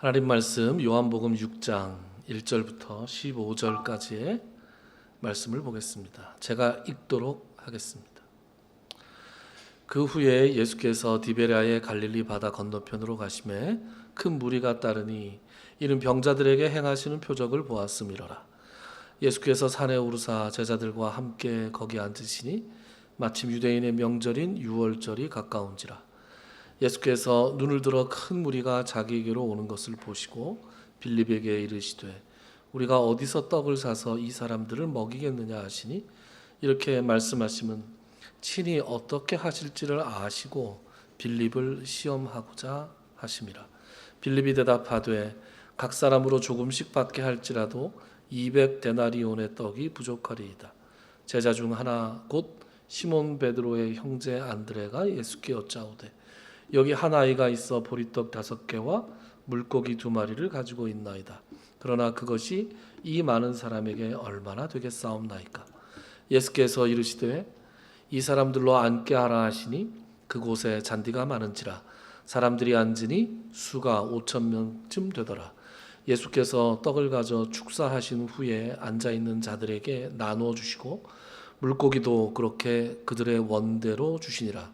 하나님 말씀 요한복음 6장 1절부터 15절까지의 말씀을 보겠습니다. 제가 읽도록 하겠습니다. 그 후에 예수께서 디베랴의 갈릴리 바다 건너편으로 가시매 큰 무리가 따르니 이는 병자들에게 행하시는 표적을 보았음이로라. 예수께서 산에 오르사 제자들과 함께 거기 앉으시니 마침 유대인의 명절인 유월절이 가까운지라. 예수께서 눈을 들어 큰 무리가 자기에게로 오는 것을 보시고 빌립에게 이르시되 우리가 어디서 떡을 사서 이 사람들을 먹이겠느냐 하시니 이렇게 말씀하시면 친히 어떻게 하실지를 아시고 빌립을 시험하고자 하심이라. 빌립이 대답하되 각 사람으로 조금씩 받게 할지라도 200데나리온의 떡이 부족하리이다. 제자 중 하나 곧 시몬 베드로의 형제 안드레가 예수께 여짜오되 여기 한 아이가 있어 보리떡 5개와 물고기 2마리를 가지고 있나이다. 그러나 그것이 이 많은 사람에게 얼마나 되겠사옵나이까. 예수께서 이르시되 이 사람들로 앉게 하라 하시니 그곳에 잔디가 많은지라 사람들이 앉으니 수가 5,000명쯤 되더라. 예수께서 떡을 가져 축사하신 후에 앉아있는 자들에게 나누어 주시고 물고기도 그렇게 그들의 원대로 주시니라.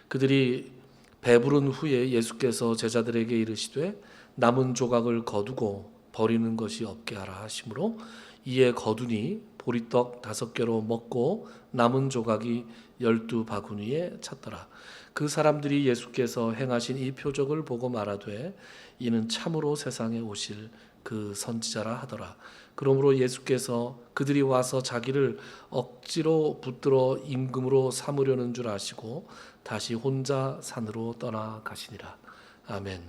그들이 배부른 후에 예수께서 제자들에게 이르시되 남은 조각을 거두고 버리는 것이 없게 하라 하시므로 이에 거두니 보리떡 5개로 먹고 남은 조각이 12바구니에 찼더라. 그 사람들이 예수께서 행하신 이 표적을 보고 말하되 이는 참으로 세상에 오실 그 선지자라 하더라. 그러므로 예수께서 그들이 와서 자기를 억지로 붙들어 임금으로 삼으려는 줄 아시고 다시 혼자 산으로 떠나가시니라. 아멘.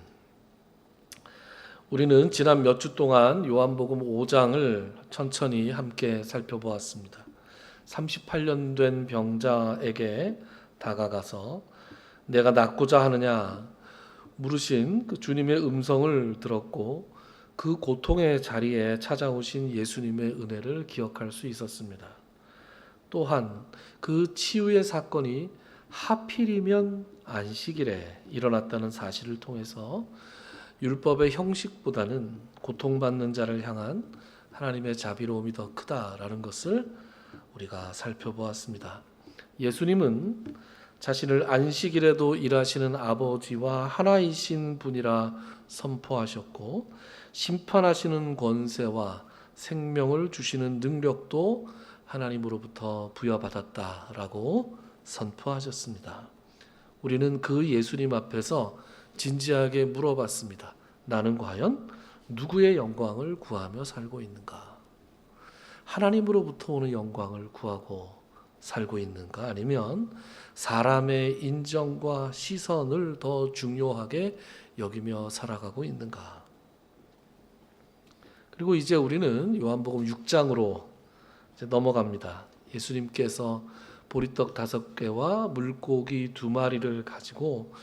우리는 지난 몇 주 동안 요한복음 5장을 천천히 함께 살펴보았습니다. 38년 된 병자에게 다가가서 내가 낫고자 하느냐 물으신 그 주님의 음성을 들었고 그 고통의 자리에 찾아오신 예수님의 은혜를 기억할 수 있었습니다. 또한 그 치유의 사건이 하필이면 안식일에 일어났다는 사실을 통해서 율법의 형식보다는 고통받는 자를 향한 하나님의 자비로움이 더 크다라는 것을 우리가 살펴보았습니다. 예수님은 자신을 안식일에도 일하시는 아버지와 하나이신 분이라 선포하셨고 심판하시는 권세와 생명을 주시는 능력도 하나님으로부터 부여받았다라고 선포하셨습니다. 우리는 그 예수님 앞에서 진지하게 물어봤습니다. 나는 과연 누구의 영광을 구하며 살고 있는가? 하나님으로부터 오는 영광을 구하고 살고 있는가? 아니면 사람의 인정과 시선을 더 중요하게 여기며 살아가고 있는가? 그리고 이제 우리는 요한복음 6장으로 넘어갑니다. 예수님께서 보리떡 5개와 물고기 2마리를 가지고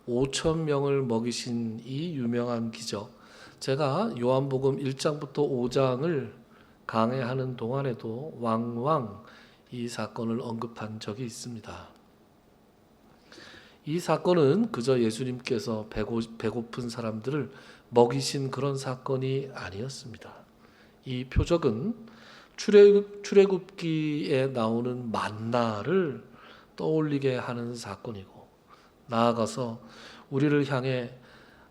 5,000명을 먹이신 이 유명한 기적. 제가 요한복음 1장부터 5장을 강해하는 동안에도 왕왕 이 사건을 언급한 적이 있습니다. 이 사건은 그저 예수님께서 배고픈 사람들을 먹이신 그런 사건이 아니었습니다. 이 표적은 출애굽기에 나오는 만나를 떠올리게 하는 사건이고 나아가서 우리를 향해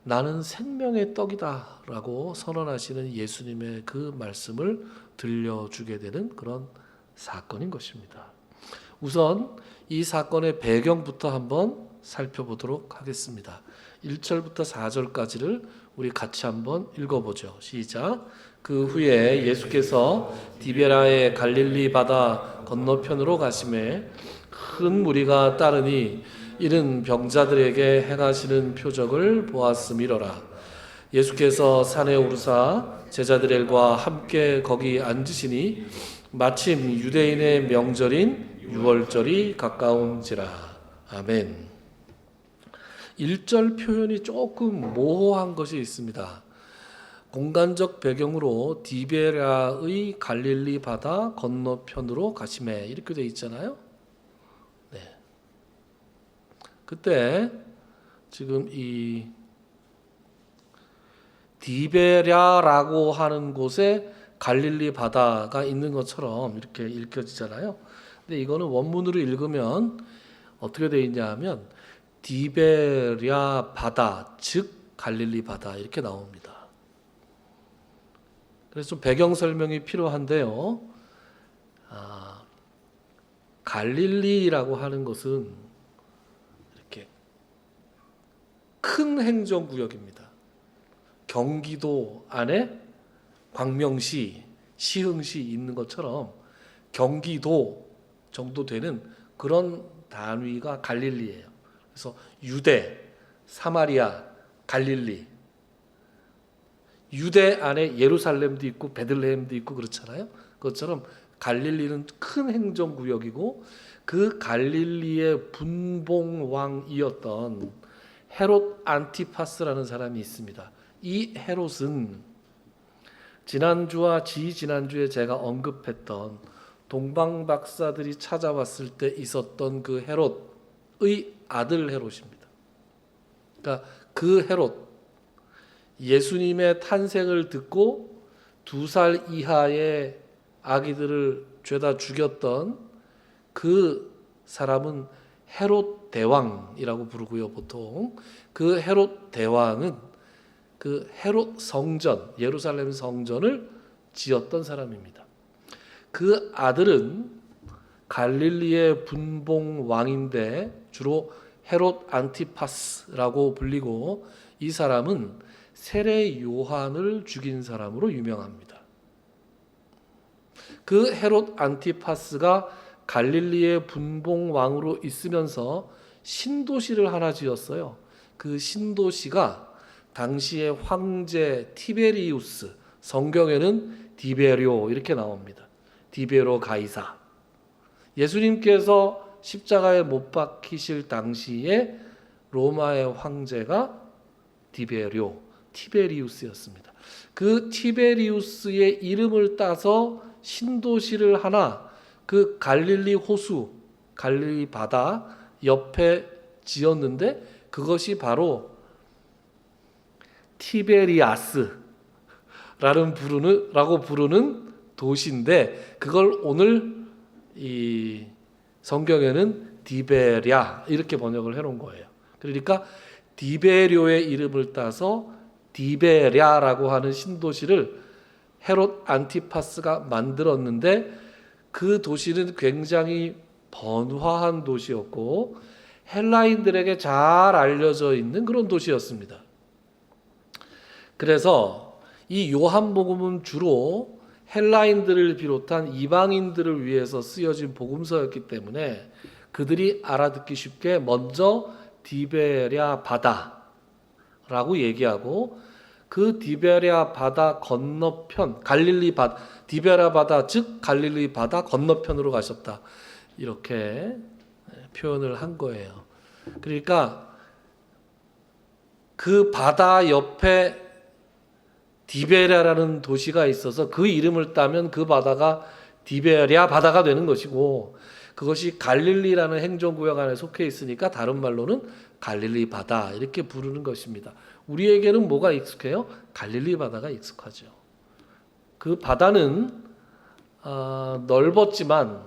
나는 생명의 떡이다 라고 선언하시는 예수님의 그 말씀을 들려주게 되는 그런 사건인 것입니다. 우선 이 사건의 배경부터 한번 살펴보도록 하겠습니다. 1절부터 4절까지를 우리 같이 한번 읽어보죠. 시작. 그 후에 예수께서 디베라의 갈릴리 바다 건너편으로 가시매 큰 무리가 따르니 이는 병자들에게 행하시는 표적을 보았음이로라. 예수께서 산에 오르사 제자들과 함께 거기 앉으시니 마침 유대인의 명절인 유월절이 가까운지라. 아멘. 1절 표현이 조금 모호한 것이 있습니다. 공간적 배경으로 디베랴의 갈릴리 바다 건너편으로 가시매 이렇게 돼 있잖아요. 네. 그때 지금 이 디베랴라고 하는 곳에 갈릴리 바다가 있는 것처럼 이렇게 읽혀지잖아요. 근데 이거는 원문으로 읽으면 어떻게 되어 있냐 하면 디베랴 바다, 즉 갈릴리 바다 이렇게 나옵니다. 그래서 좀 배경 설명이 필요한데요. 갈릴리라고 하는 것은 이렇게 큰 행정구역입니다. 경기도 안에 광명시, 시흥시 있는 것처럼 경기도 정도 되는 그런 단위가 갈릴리예요. 그래서 유대, 사마리아, 갈릴리. 유대 안에 예루살렘도 있고 베들레헴도 있고 그렇잖아요. 그것처럼 갈릴리는 큰 행정구역이고 그 갈릴리의 분봉왕이었던 헤롯 안티파스라는 사람이 있습니다. 이 헤롯은 지난주와 지지난주에 제가 언급했던 동방박사들이 찾아왔을 때 있었던 그 헤롯의 아들 헤롯입니다. 그러니까 그 헤롯, 예수님의 탄생을 듣고 2살 이하의 아기들을 죄다 죽였던 그 사람은 헤롯 대왕이라고 부르고요. 보통 그 헤롯 대왕은 그 헤롯 성전, 예루살렘 성전을 지었던 사람입니다. 그 아들은 갈릴리의 분봉 왕인데 주로 헤롯 안티파스라고 불리고 이 사람은 세례 요한을 죽인 사람으로 유명합니다. 그 헤롯 안티파스가 갈릴리의 분봉 왕으로 있으면서 신도시를 하나 지었어요. 그 신도시가 당시의 황제 티베리우스, 성경에는 디베료 이렇게 나옵니다. 디베로 가이사. 예수님께서 십자가에 못 박히실 당시에 로마의 황제가 디베료, 티베리우스였습니다. 그 티베리우스의 이름을 따서 신도시를 하나 그 갈릴리 호수, 갈릴리 바다 옆에 지었는데 그것이 바로 티베리아스라고 부르는 도시인데 그걸 오늘 이 성경에는 디베랴 이렇게 번역을 해놓은 거예요. 그러니까 디베료의 이름을 따서 디베랴라고 하는 신도시를 헤롯 안티파스가 만들었는데 그 도시는 굉장히 번화한 도시였고 헬라인들에게 잘 알려져 있는 그런 도시였습니다. 그래서 이 요한복음은 주로 헬라인들을 비롯한 이방인들을 위해서 쓰여진 복음서였기 때문에 그들이 알아듣기 쉽게 먼저 디베랴 바다라고 얘기하고 그 디베랴 바다 건너편 갈릴리 바다 디베랴 바다 즉 갈릴리 바다 건너편으로 가셨다 이렇게 표현을 한 거예요. 그러니까 그 바다 옆에 디베랴라는 도시가 있어서 그 이름을 따면 그 바다가 디베랴 바다가 되는 것이고 그것이 갈릴리라는 행정구역 안에 속해 있으니까 다른 말로는 갈릴리 바다 이렇게 부르는 것입니다. 우리에게는 뭐가 익숙해요? 갈릴리 바다가 익숙하죠. 그 바다는 넓었지만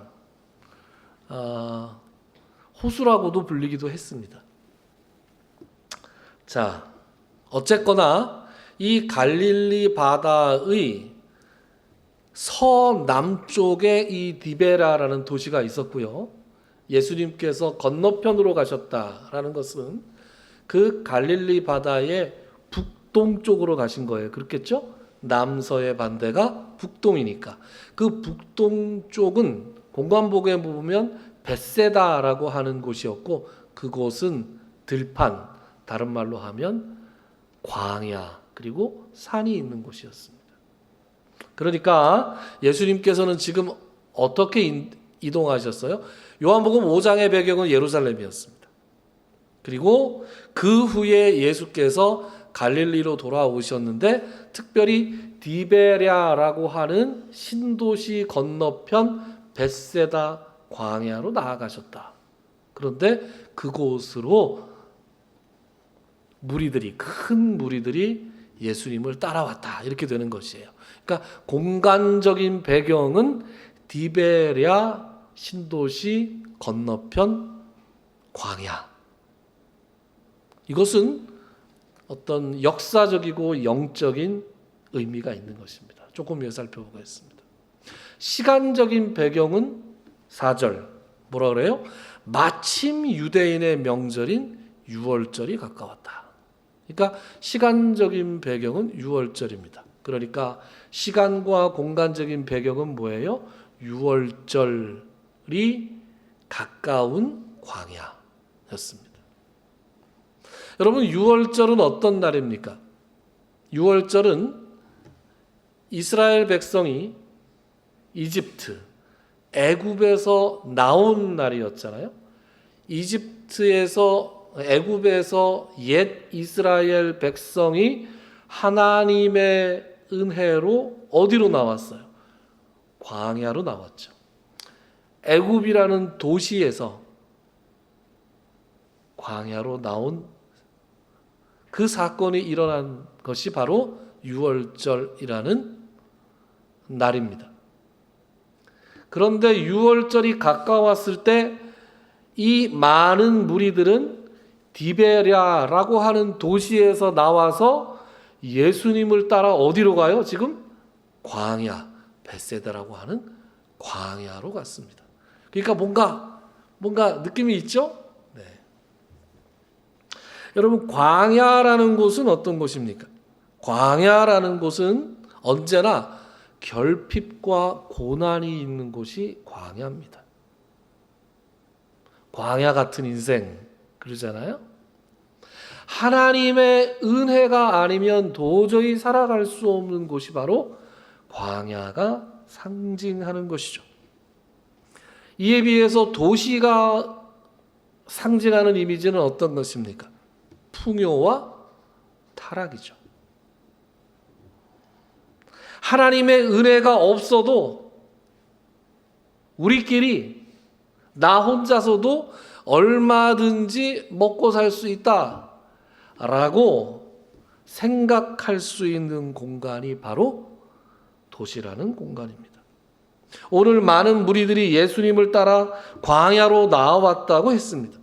호수라고도 불리기도 했습니다. 자, 어쨌거나 이 갈릴리 바다의 서남쪽에 이 디베라라는 도시가 있었고요. 예수님께서 건너편으로 가셨다라는 것은 그 갈릴리 바다의 북동쪽으로 가신 거예요. 그렇겠죠? 남서의 반대가 북동이니까. 그 북동쪽은 공관복에 보면 벳세다라고 하는 곳이었고 그곳은 들판, 다른 말로 하면 광야, 그리고 산이 있는 곳이었습니다. 그러니까 예수님께서는 지금 어떻게 이동하셨어요? 요한복음 5장의 배경은 예루살렘이었습니다. 그리고 그 후에 예수께서 갈릴리로 돌아오셨는데 특별히 디베랴라고 하는 신도시 건너편 벳세다 광야로 나아가셨다. 그런데 그곳으로 큰 무리들이 예수님을 따라왔다 이렇게 되는 것이에요. 그러니까 공간적인 배경은 디베랴 신도시 건너편 광야. 이것은 어떤 역사적이고 영적인 의미가 있는 것입니다. 조금 더 살펴보겠습니다. 시간적인 배경은 4절 뭐라 그래요? 마침 유대인의 명절인 유월절이 가까웠다. 그러니까 시간적인 배경은 유월절입니다. 그러니까 시간과 공간적인 배경은 뭐예요? 유월절이 가까운 광야였습니다. 여러분, 유월절은 어떤 날입니까? 유월절은 이스라엘 백성이 이집트, 애굽에서 나온 날이었잖아요. 애굽에서 옛 이스라엘 백성이 하나님의 은혜로 어디로 나왔어요? 광야로 나왔죠. 애굽이라는 도시에서 광야로 나온 그 사건이 일어난 것이 바로 유월절이라는 날입니다. 그런데 유월절이 가까웠을 때 이 많은 무리들은 디베랴라고 하는 도시에서 나와서 예수님을 따라 어디로 가요? 지금 광야, 벳세다라고 하는 광야로 갔습니다. 그러니까 뭔가 느낌이 있죠? 네. 여러분, 광야라는 곳은 어떤 곳입니까? 광야라는 곳은 언제나 결핍과 고난이 있는 곳이 광야입니다. 광야 같은 인생 그러잖아요. 하나님의 은혜가 아니면 도저히 살아갈 수 없는 곳이 바로 광야가 상징하는 것이죠. 이에 비해서 도시가 상징하는 이미지는 어떤 것입니까? 풍요와 타락이죠. 하나님의 은혜가 없어도 우리끼리 나 혼자서도 얼마든지 먹고 살 수 있다라고 생각할 수 있는 공간이 바로 도시라는 공간입니다. 오늘 많은 무리들이 예수님을 따라 광야로 나왔다고 했습니다.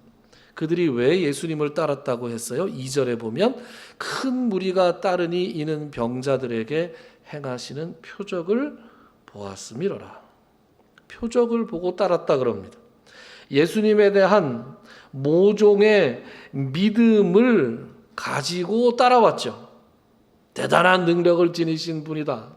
그들이 왜 예수님을 따랐다고 했어요? 2절에 보면 큰 무리가 따르니 이는 병자들에게 행하시는 표적을 보았음이로라. 표적을 보고 따랐다 그럽니다. 예수님에 대한 모종의 믿음을 가지고 따라왔죠. 대단한 능력을 지니신 분이다.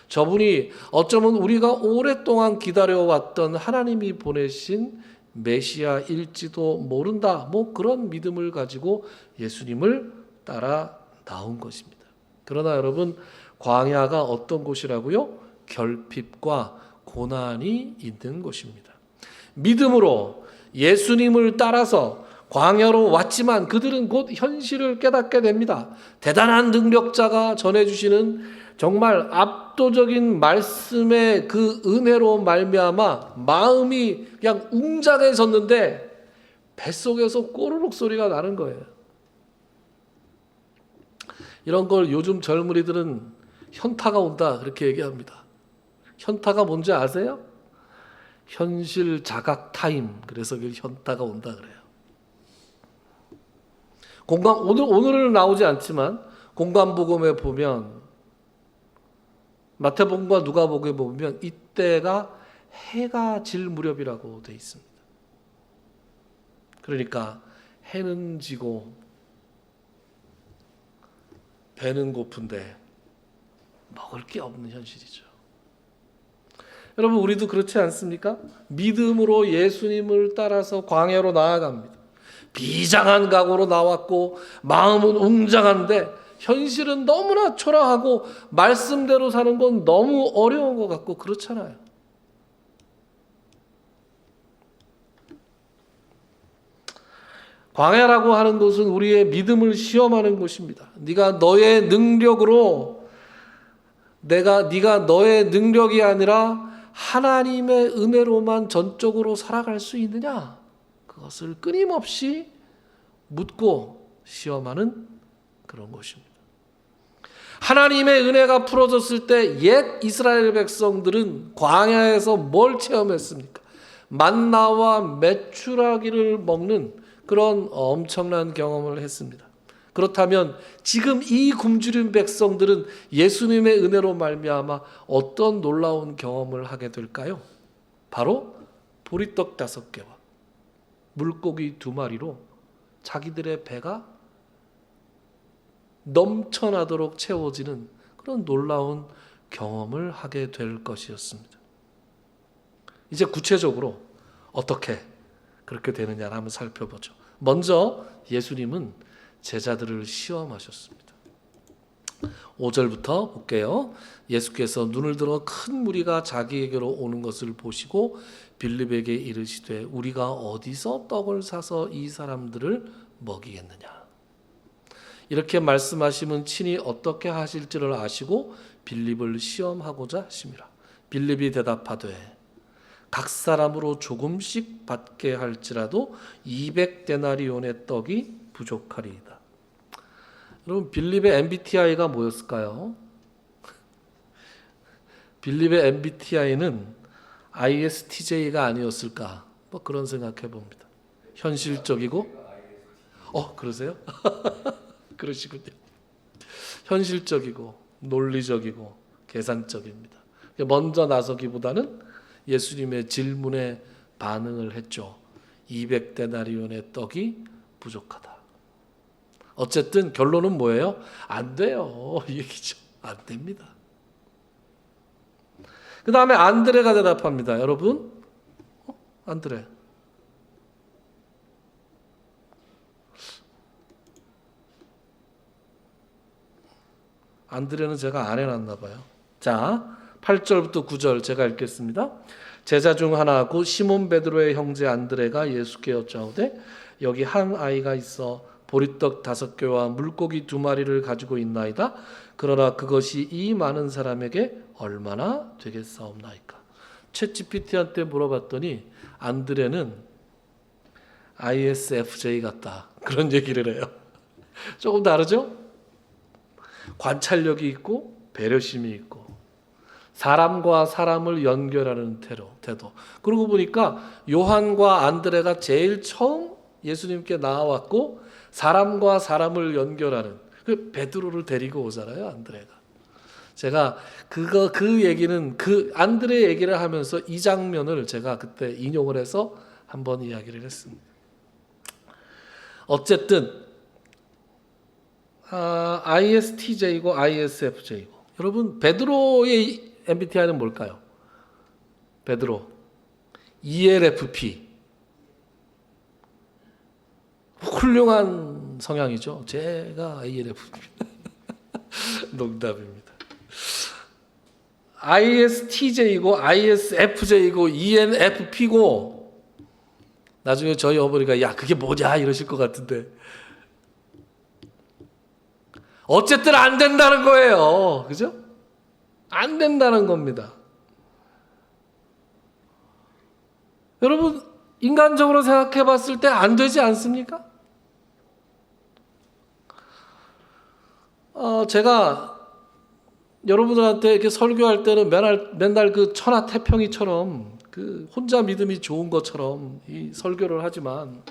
저분이 어쩌면 우리가 오랫동안 기다려왔던 하나님이 보내신 메시아일지도 모른다. 그런 믿음을 가지고 예수님을 따라 나온 것입니다. 그러나 여러분, 광야가 어떤 곳이라고요? 결핍과 고난이 있는 곳입니다. 믿음으로 예수님을 따라서 광야로 왔지만 그들은 곧 현실을 깨닫게 됩니다. 대단한 능력자가 전해주시는 정말 압도적인 말씀의 그 은혜로 말미암아 마음이 그냥 웅장해졌는데 뱃속에서 꼬르륵 소리가 나는 거예요. 이런 걸 요즘 젊은이들은 현타가 온다 그렇게 얘기합니다. 현타가 뭔지 아세요? 현실 자각 타임. 그래서 현타가 온다 그래요. 오늘은 나오지 않지만 공관복음에 보면, 마태복음과 누가복음에 보면 이때가 해가 질 무렵이라고 돼 있습니다. 그러니까 해는 지고 배는 고픈데 먹을 게 없는 현실이죠. 여러분, 우리도 그렇지 않습니까? 믿음으로 예수님을 따라서 광야로 나아갑니다. 비장한 각오로 나왔고 마음은 웅장한데 현실은 너무나 초라하고 말씀대로 사는 건 너무 어려운 것 같고 그렇잖아요. 광야라고 하는 것은 우리의 믿음을 시험하는 곳입니다. 네가 너의 능력으로 네가 너의 능력이 아니라 하나님의 은혜로만 전적으로 살아갈 수 있느냐? 그것을 끊임없이 묻고 시험하는 그런 것입니다. 하나님의 은혜가 풀어졌을 때 옛 이스라엘 백성들은 광야에서 뭘 체험했습니까? 만나와 메추라기를 먹는 그런 엄청난 경험을 했습니다. 그렇다면 지금 이 굶주린 백성들은 예수님의 은혜로 말미암아 어떤 놀라운 경험을 하게 될까요? 바로 보리떡 5개와 물고기 2마리로 자기들의 배가 넘쳐나도록 채워지는 그런 놀라운 경험을 하게 될 것이었습니다. 이제 구체적으로 어떻게 그렇게 되느냐를 한번 살펴보죠. 먼저 예수님은 제자들을 시험하셨습니다. 5절부터 볼게요. 예수께서 눈을 들어 큰 무리가 자기에게로 오는 것을 보시고 빌립에게 이르시되 우리가 어디서 떡을 사서 이 사람들을 먹이겠느냐. 이렇게 말씀하시면 친히 어떻게 하실지를 아시고 빌립을 시험하고자 하심이라. 빌립이 대답하되 각 사람으로 조금씩 받게 할지라도 200데나리온의 떡이 부족하리이다. 여러분, 빌립의 MBTI가 뭐였을까요? 빌립의 MBTI는 ISTJ가 아니었을까? 뭐 그런 생각해 봅니다. 현실적이고, 그러세요? 그러시군요. 현실적이고 논리적이고 계산적입니다. 먼저 나서기보다는 예수님의 질문에 반응을 했죠. 200데나리온의 떡이 부족하다. 어쨌든 결론은 뭐예요? 안 돼요. 이 얘기죠. 안 됩니다. 그 다음에 안드레가 대답합니다. 여러분, 안드레. 안드레는 제가 안 해놨나 봐요. 자, 8절부터 9절 제가 읽겠습니다. 제자 중 하나고 시몬 베드로의 형제 안드레가 예수께 여짜오되 여기 한 아이가 있어 보리떡 5개와 물고기 2마리를 가지고 있나이다. 그러나 그것이 이 많은 사람에게 얼마나 되겠사옵나이까. 챗GPT한테 물어봤더니 안드레는 ISFJ 같다. 그런 얘기를 해요. 조금 다르죠? 관찰력이 있고 배려심이 있고 사람과 사람을 연결하는 태도. 그러고 보니까 요한과 안드레가 제일 처음 예수님께 나와왔고 사람과 사람을 연결하는 그 베드로를 데리고 오잖아요. 안드레가. 제가 그 얘기는 그 안드레 얘기를 하면서 이 장면을 제가 그때 인용을 해서 한번 이야기를 했습니다. 어쨌든 ISTJ고 ISFJ고. 여러분, 베드로의 MBTI는 뭘까요? 베드로 ENFP. 훌륭한 성향이죠. 제가 ENFP. 농담입니다. ISTJ고 ISFJ고 ENFP고 나중에 저희 어머니가 야 그게 뭐냐 이러실 것 같은데 어쨌든 안 된다는 거예요. 그죠? 안 된다는 겁니다. 여러분, 인간적으로 생각해 봤을 때 안 되지 않습니까? 제가 여러분들한테 이렇게 설교할 때는 맨날 그 천하태평이처럼 그 혼자 믿음이 좋은 것처럼 이 설교를 하지만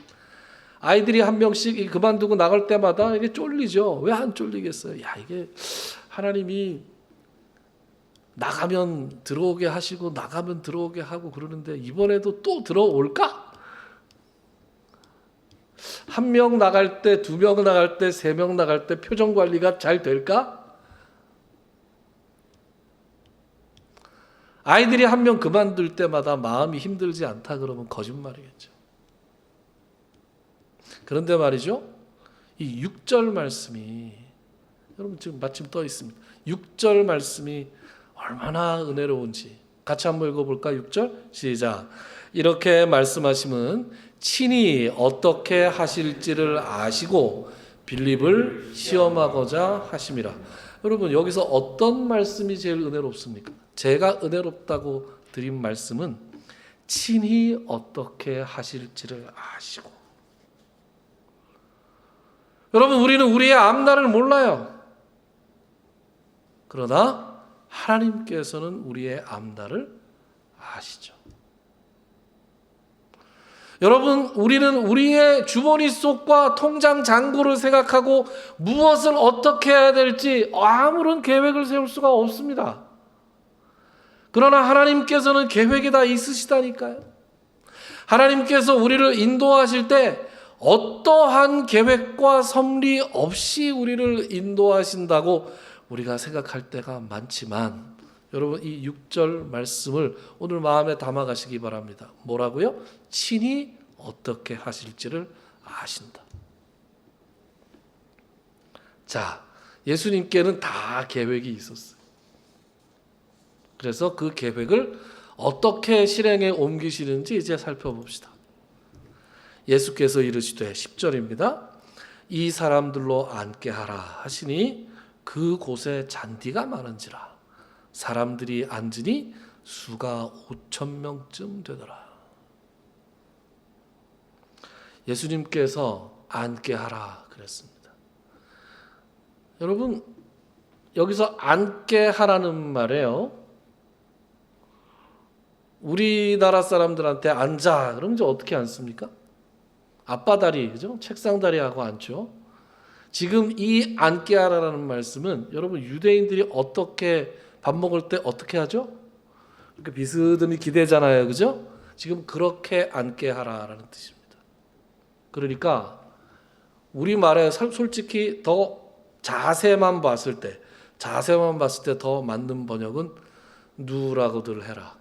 아이들이 한 명씩 그만두고 나갈 때마다 이게 쫄리죠. 왜 안 쫄리겠어요? 야, 이게 하나님이 나가면 들어오게 하시고 나가면 들어오게 하고 그러는데 이번에도 또 들어올까? 한 명 나갈 때, 2명 나갈 때, 3명 나갈 때 표정 관리가 잘 될까? 아이들이 한 명 그만둘 때마다 마음이 힘들지 않다 그러면 거짓말이겠죠. 그런데 말이죠. 이 6절 말씀이 여러분 지금 마침 떠 있습니다. 6절 말씀이 얼마나 은혜로운지 같이 한번 읽어볼까? 6절 시작. 이렇게 말씀하시면 친히 어떻게 하실지를 아시고 빌립을 시험하고자 하심이라. 여러분 여기서 어떤 말씀이 제일 은혜롭습니까? 제가 은혜롭다고 드린 말씀은 친히 어떻게 하실지를 아시고. 여러분 우리는 우리의 앞날을 몰라요. 그러나 하나님께서는 우리의 앞날을 아시죠. 여러분, 우리는 우리의 주머니 속과 통장 잔고를 생각하고 무엇을 어떻게 해야 될지 아무런 계획을 세울 수가 없습니다. 그러나 하나님께서는 계획이 다 있으시다니까요. 하나님께서 우리를 인도하실 때 어떠한 계획과 섭리 없이 우리를 인도하신다고 우리가 생각할 때가 많지만, 여러분, 이 6절 말씀을 오늘 마음에 담아가시기 바랍니다. 뭐라고요? 친히 어떻게 하실지를 아신다. 자, 예수님께는 다 계획이 있었어요. 그래서 그 계획을 어떻게 실행에 옮기시는지 이제 살펴봅시다. 예수께서 이르시되 10절입니다. 이 사람들로 앉게 하라 하시니 그곳에 잔디가 많은지라 사람들이 앉으니 수가 5,000명쯤 되더라. 예수님께서 앉게 하라 그랬습니다. 여러분, 여기서 앉게 하라는 말에요, 우리나라 사람들한테 앉아 그러면 이제 어떻게 앉습니까? 앞바다리, 그죠? 책상 다리하고 앉죠. 지금 이 앉게 하라라는 말씀은 여러분, 유대인들이 어떻게 밥 먹을 때 어떻게 하죠? 이렇게 비스듬히 기대잖아요, 그죠? 지금 그렇게 앉게 하라라는 뜻입니다. 그러니까 우리 말에 솔직히 더 자세만 봤을 때 더 맞는 번역은 누라고들 해라,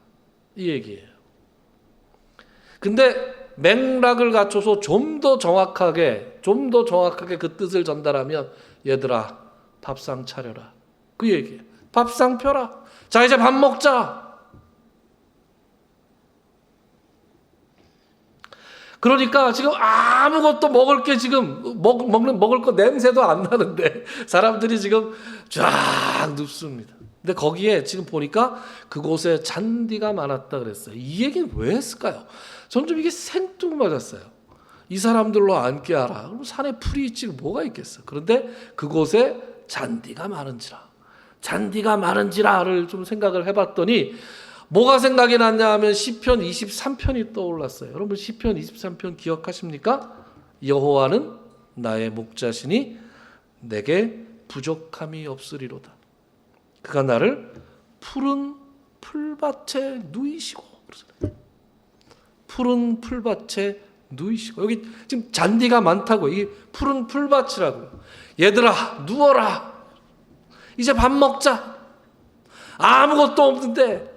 이 얘기예요. 근데 맥락을 갖춰서 좀 더 정확하게 그 뜻을 전달하면, 얘들아 밥상 차려라, 그 얘기예요. 밥상 펴라. 자, 이제 밥 먹자. 그러니까 지금 아무것도 먹을 게 지금 먹을 거 냄새도 안 나는데 사람들이 지금 쫙 눕습니다. 근데 거기에 지금 보니까 그곳에 잔디가 많았다 그랬어요. 이 얘기는 왜 했을까요? 전 좀 이게 생뚱맞았어요. 이 사람들로 앉게 하라. 그럼 산에 풀이 있지 뭐가 있겠어. 그런데 그곳에 잔디가 많은지라를 좀 생각을 해봤더니 뭐가 생각이 났냐 하면 시편 23편이 떠올랐어요. 여러분, 시편 23편 기억하십니까? 여호와는 나의 목자시니 내게 부족함이 없으리로다. 그가 나를 푸른 풀밭에 누이시고, 푸른 풀밭에 누이시고, 여기 지금 잔디가 많다고, 이 푸른 풀밭이라고. 얘들아 누워라. 이제 밥 먹자. 아무것도 없는데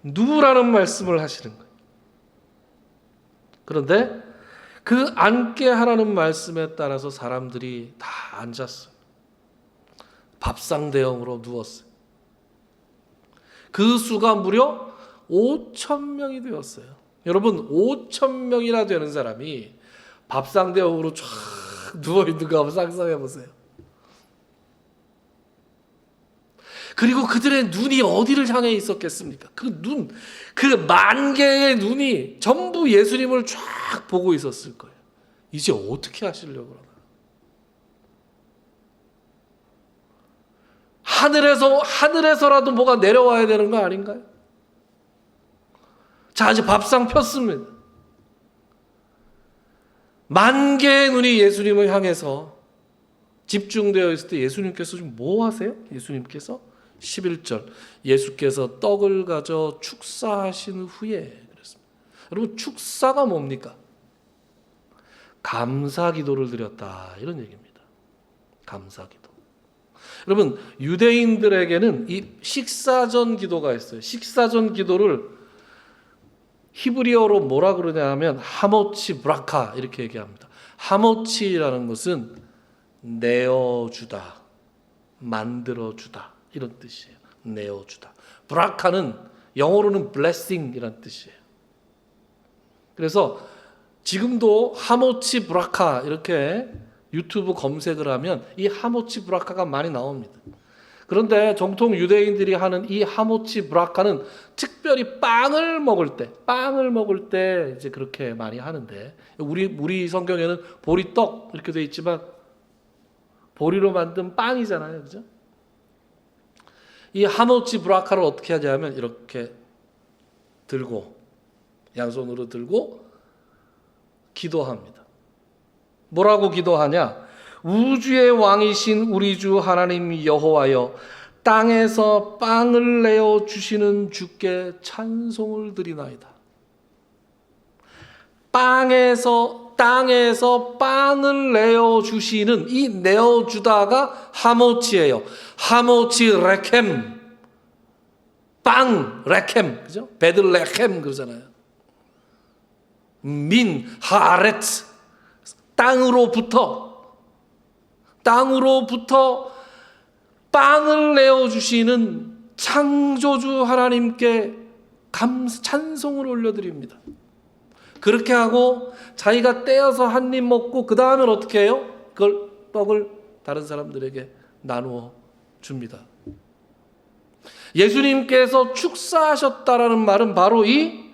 누우라는 말씀을 하시는 거예요. 그런데 그 앉게 하라는 말씀에 따라서 사람들이 다 앉았어요. 밥상 대형으로 누웠어요. 그 수가 무려 5,000명이 되었어요. 여러분, 5,000명이나 되는 사람이 밥상 대형으로 쫙 누워있는 거 한번 상상해 보세요. 그리고 그들의 눈이 어디를 향해 있었겠습니까? 그 만 개의 눈이 전부 예수님을 쫙 보고 있었을 거예요. 이제 어떻게 하시려고 그러나? 하늘에서라도 뭐가 내려와야 되는 거 아닌가요? 자, 이제 밥상 폈습니다. 만 개의 눈이 예수님을 향해서 집중되어 있을 때 예수님께서 지금 뭐 하세요? 예수님께서 11절, 예수께서 떡을 가져 축사하신 후에 그랬습니다. 여러분, 축사가 뭡니까? 감사기도를 드렸다, 이런 얘기입니다. 감사기도. 여러분, 유대인들에게는 이 식사전 기도가 있어요. 식사전 기도를 히브리어로 뭐라 그러냐 하면 하모치 브라카 이렇게 얘기합니다. 하모치라는 것은 내어주다, 만들어주다, 이런 뜻이에요. 내어주다. 브라카는 영어로는 blessing이란 뜻이에요. 그래서 지금도 하모치 브라카 이렇게 유튜브 검색을 하면 이 하모치 브라카가 많이 나옵니다. 그런데 정통 유대인들이 하는 이 하모치 브라카는 특별히 빵을 먹을 때 이제 그렇게 많이 하는데, 우리 성경에는 보리떡 이렇게 돼 있지만 보리로 만든 빵이잖아요, 그죠? 이 하모치 브라카를 어떻게 하냐면 이렇게 들고 양손으로 들고 기도합니다. 뭐라고 기도하냐? 우주의 왕이신 우리 주 하나님 여호와여, 땅에서 빵을 내어 주시는 주께 찬송을 드리나이다. 땅에서 빵을 내어 주시는, 이 내어 주다가 하모치예요. 하모치 레켐, 빵 레켐, 그죠? 베들레헴 그러잖아요. 민 하렛, 땅으로부터 빵을 내어 주시는 창조주 하나님께 찬송을 올려드립니다. 그렇게 하고 자기가 떼어서 한 입 먹고 그 다음엔 어떻게 해요? 그걸 떡을 다른 사람들에게 나누어 줍니다. 예수님께서 축사하셨다라는 말은 바로 이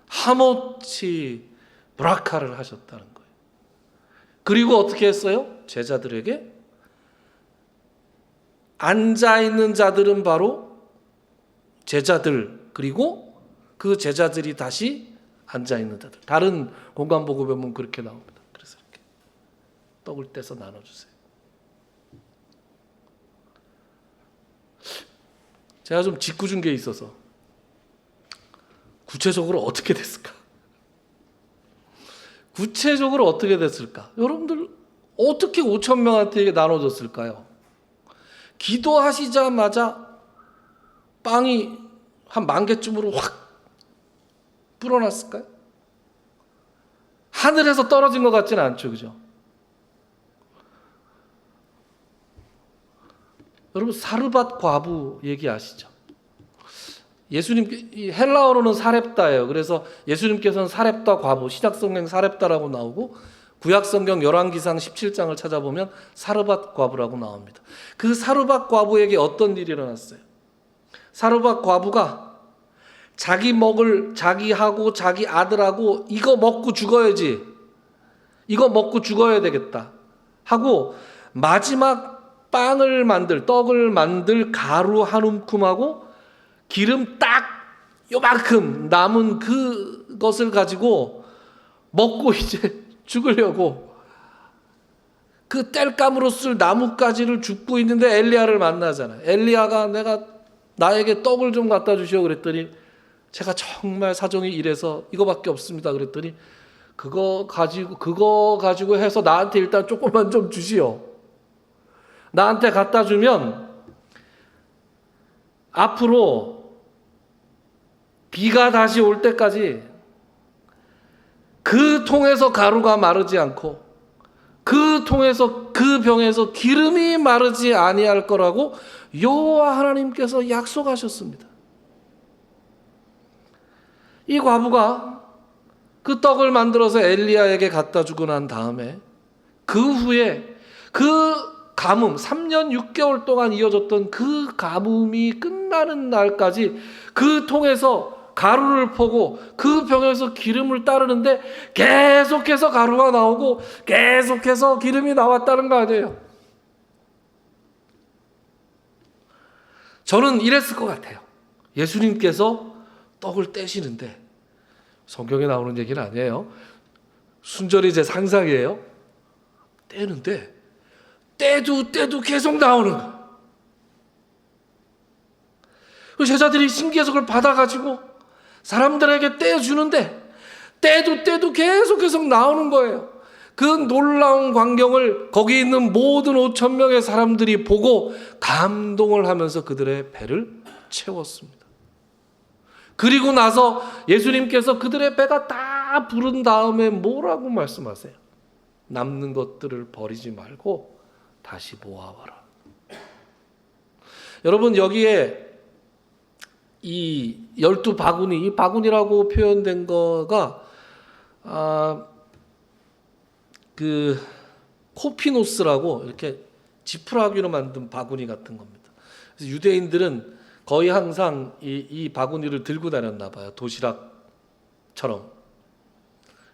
하모치 브라카를 하셨다는 거예요. 그리고 어떻게 했어요? 제자들에게 앉아있는 자들은 바로 제자들, 그리고 그 제자들이 다시 앉아있는 자들. 다른 공간복음에 보면 그렇게 나옵니다. 그래서 이렇게 떡을 떼서 나눠주세요. 제가 좀 짓궂은 게 있어서 구체적으로 어떻게 됐을까? 여러분들 어떻게 5천 명한테 이게 나눠졌을까요? 기도하시자마자 빵이 한 10,000개쯤으로 확 불어났을까요? 하늘에서 떨어진 것 같지는 않죠, 그죠? 여러분 사르밧 과부 얘기 아시죠? 예수님, 헬라어로는 사렙다예요. 그래서 예수님께서는 사렙다 과부, 신약성경 사렙다라고 나오고 구약성경 열왕기상 17장을 찾아보면 사르밧 과부라고 나옵니다. 그 사르밧 과부에게 어떤 일이 일어났어요? 사르밧 과부가 자기하고 자기 아들하고 이거 먹고 죽어야지, 이거 먹고 죽어야 되겠다 하고 마지막 떡을 만들 가루 한 움큼하고 기름 딱 요만큼 남은 그것을 가지고 먹고 이제 죽으려고 그 땔감으로 쓸 나뭇가지를 줍고 있는데 엘리야를 만나잖아요. 엘리야가 나에게 떡을 좀 갖다 주시오 그랬더니 제가 정말 사정이 이래서 이거밖에 없습니다 그랬더니 그거 가지고 해서 나한테 일단 조금만 좀 주시오. 나한테 갖다 주면 앞으로 비가 다시 올 때까지 그 통에서 가루가 마르지 않고 그 병에서 기름이 마르지 아니할 거라고 여호와 하나님께서 약속하셨습니다. 이 과부가 그 떡을 만들어서 엘리야에게 갖다 주고 난 다음에 그 후에 그 가뭄 3년 6개월 동안 이어졌던 그 가뭄이 끝나는 날까지 그 통에서 가루를 퍼고 그 병에서 기름을 따르는데 계속해서 가루가 나오고 계속해서 기름이 나왔다는 거 아니에요. 저는 이랬을 것 같아요. 예수님께서 떡을 떼시는데, 성경에 나오는 얘기는 아니에요. 순전히 제 상상이에요. 떼는데 떼도 계속 나오는 거예요. 제자들이 신기해서 그걸 받아가지고 사람들에게 떼어주는데 떼도 계속 나오는 거예요. 그 놀라운 광경을 거기 있는 모든 5,000명의 사람들이 보고 감동을 하면서 그들의 배를 채웠습니다. 그리고 나서 예수님께서 그들의 배가 다 부른 다음에 뭐라고 말씀하세요? 남는 것들을 버리지 말고 다시 모아와라. 여러분 여기에 이 12바구니, 이 바구니라고 표현된 거가 그 코피노스라고 이렇게 지푸라기로 만든 바구니 같은 겁니다. 그래서 유대인들은 거의 항상 이 바구니를 들고 다녔나 봐요. 도시락처럼.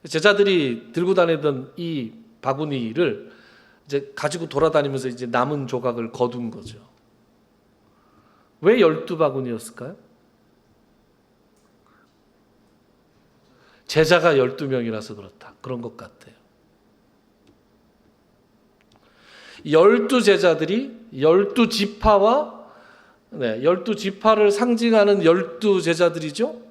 제자들이 들고 다니던 이 바구니를 이제 가지고 돌아다니면서 이제 남은 조각을 거둔 거죠. 왜 12바구니였을까요? 제자가 12명이라서 그렇다. 그런 것 같아요. 12제자들이 12지파와 12지파를 상징하는 12제자들이죠.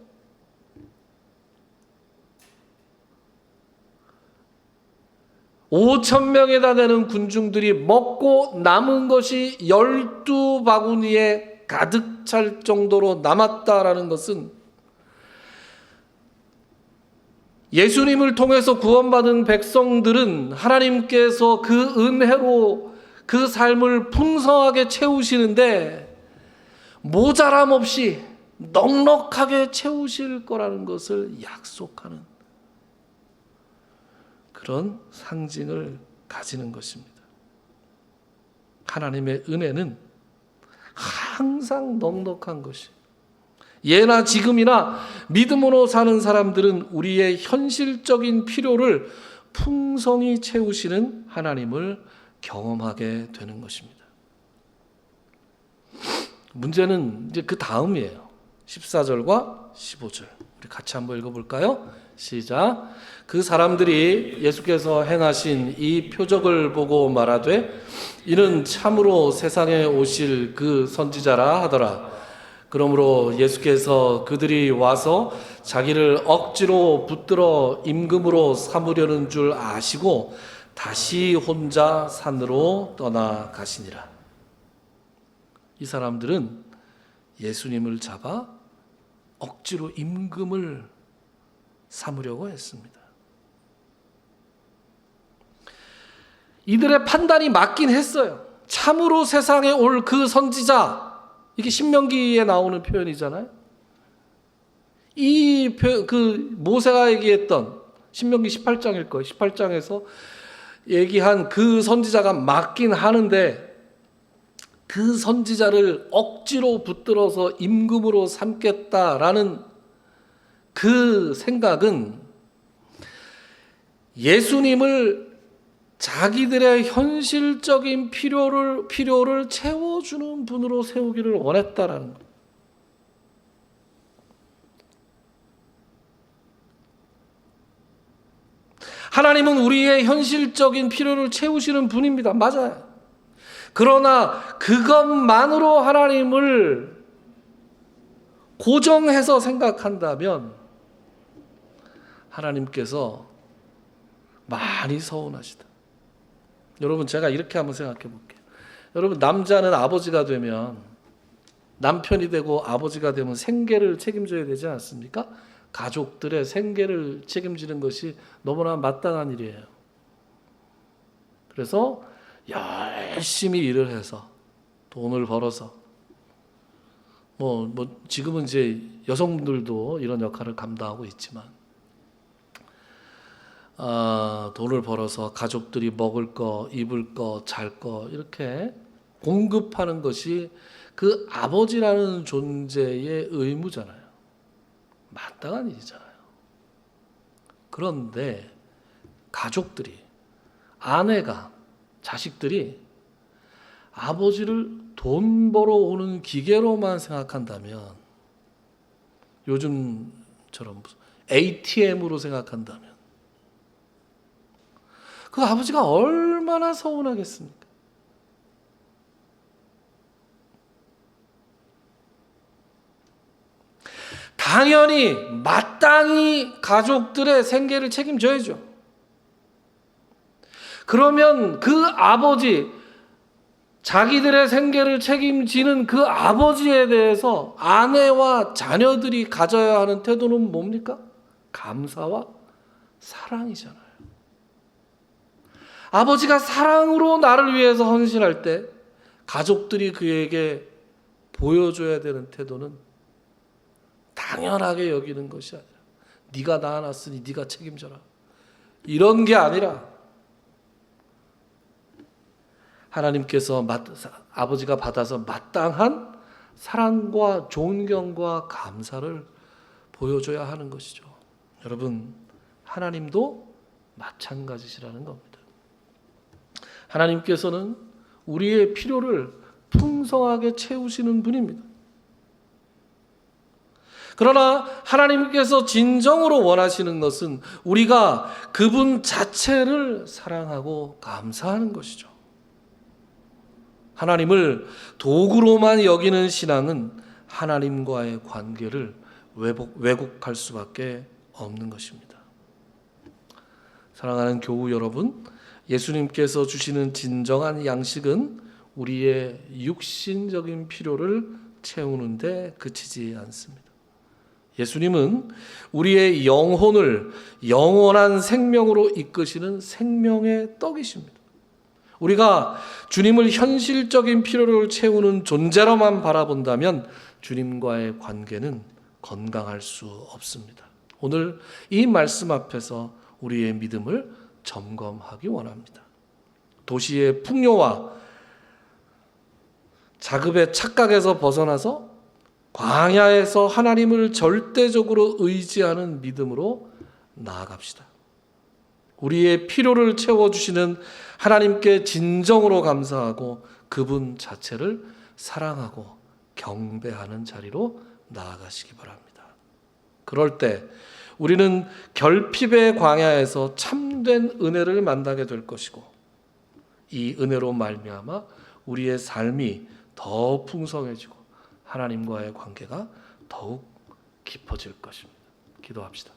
(5,000명에다) 되는 군중들이 먹고 남은 것이 12바구니에 가득 찰 정도로 남았다라는 것은 예수님을 통해서 구원받은 백성들은 하나님께서 그 은혜로 그 삶을 풍성하게 채우시는데 모자람 없이 넉넉하게 채우실 거라는 것을 약속하는 그런 상징을 가지는 것입니다. 하나님의 은혜는 항상 넉넉한 것이, 예나 지금이나 믿음으로 사는 사람들은 우리의 현실적인 필요를 풍성히 채우시는 하나님을 경험하게 되는 것입니다. 문제는 이제 그 다음이에요. 14절과 15절. 우리 같이 한번 읽어볼까요? 시작. 그 사람들이 예수께서 행하신 이 표적을 보고 말하되 이는 참으로 세상에 오실 그 선지자라 하더라. 그러므로 예수께서 그들이 와서 자기를 억지로 붙들어 임금으로 삼으려는 줄 아시고 다시 혼자 산으로 떠나가시니라. 이 사람들은 예수님을 잡아 억지로 임금을 삼으려고 했습니다. 이들의 판단이 맞긴 했어요. 참으로 세상에 올 그 선지자, 이게 신명기에 나오는 표현이잖아요. 그 모세가 얘기했던 신명기 18장일 거예요. 18장에서 얘기한 그 선지자가 맞긴 하는데 그 선지자를 억지로 붙들어서 임금으로 삼겠다라는 그 생각은 예수님을 자기들의 현실적인 필요를 채워주는 분으로 세우기를 원했다라는 것. 하나님은 우리의 현실적인 필요를 채우시는 분입니다. 맞아요. 그러나 그것만으로 하나님을 고정해서 생각한다면 하나님께서 많이 서운하시다. 여러분, 제가 이렇게 한번 생각해 볼게요. 여러분, 남자는 아버지가 되면, 남편이 되고 아버지가 되면 생계를 책임져야 되지 않습니까? 가족들의 생계를 책임지는 것이 너무나 마땅한 일이에요. 그래서 열심히 일을 해서 돈을 벌어서 지금은 이제 여성들도 이런 역할을 감당하고 있지만 돈을 벌어서 가족들이 먹을 거, 입을 거, 잘 거 이렇게 공급하는 것이 그 아버지라는 존재의 의무잖아요. 마땅한 일이잖아요. 그런데 가족들이, 아내가, 자식들이 아버지를 돈 벌어오는 기계로만 생각한다면, 요즘처럼 ATM으로 생각한다면 그 아버지가 얼마나 서운하겠습니까? 당연히 마땅히 가족들의 생계를 책임져야죠. 그러면 그 아버지, 자기들의 생계를 책임지는 그 아버지에 대해서 아내와 자녀들이 가져야 하는 태도는 뭡니까? 감사와 사랑이잖아요. 아버지가 사랑으로 나를 위해서 헌신할 때 가족들이 그에게 보여줘야 되는 태도는 당연하게 여기는 것이 아니라 네가 낳아놨으니 네가 책임져라, 이런 게 아니라 하나님께서 아버지가 받아서 마땅한 사랑과 존경과 감사를 보여줘야 하는 것이죠. 여러분, 하나님도 마찬가지시라는 겁니다. 하나님께서는 우리의 필요를 풍성하게 채우시는 분입니다. 그러나 하나님께서 진정으로 원하시는 것은 우리가 그분 자체를 사랑하고 감사하는 것이죠. 하나님을 도구로만 여기는 신앙은 하나님과의 관계를 왜곡할 수밖에 없는 것입니다. 사랑하는 교우 여러분, 예수님께서 주시는 진정한 양식은 우리의 육신적인 필요를 채우는 데 그치지 않습니다. 예수님은 우리의 영혼을 영원한 생명으로 이끄시는 생명의 떡이십니다. 우리가 주님을 현실적인 필요를 채우는 존재로만 바라본다면 주님과의 관계는 건강할 수 없습니다. 오늘 이 말씀 앞에서 우리의 믿음을 점검하기 원합니다. 도시의 풍요와 자급의 착각에서 벗어나서 광야에서 하나님을 절대적으로 의지하는 믿음으로 나아갑시다. 우리의 필요를 채워주시는 하나님께 진정으로 감사하고 그분 자체를 사랑하고 경배하는 자리로 나아가시기 바랍니다. 그럴 때 우리는 결핍의 광야에서 참된 은혜를 만나게 될 것이고, 이 은혜로 말미암아 우리의 삶이 더 풍성해지고 하나님과의 관계가 더욱 깊어질 것입니다. 기도합시다.